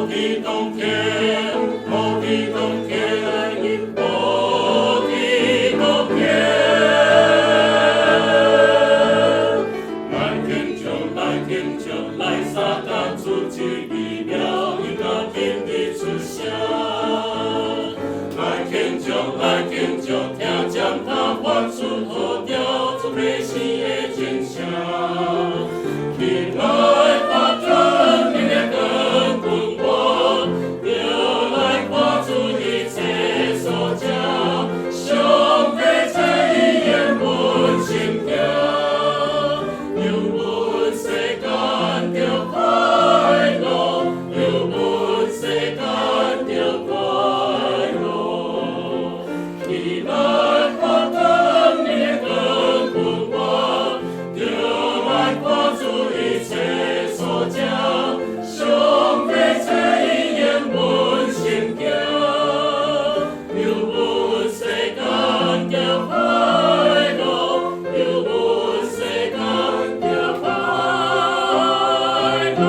地冬天，某地冬天，某地冬天。来天就来，撒旦出去一秒，一个天地出现。来天就听将他唤出后调，做内心的坚强。你来发展你的根本我，又来跨出一切所教，上帝在意眼门心跳，有本世间就快乐，有本世间就快乐。你来发展你的根本我，又来跨出一切所教，上帝在意眼门心跳，有本世间就快乐，有本世间就快乐。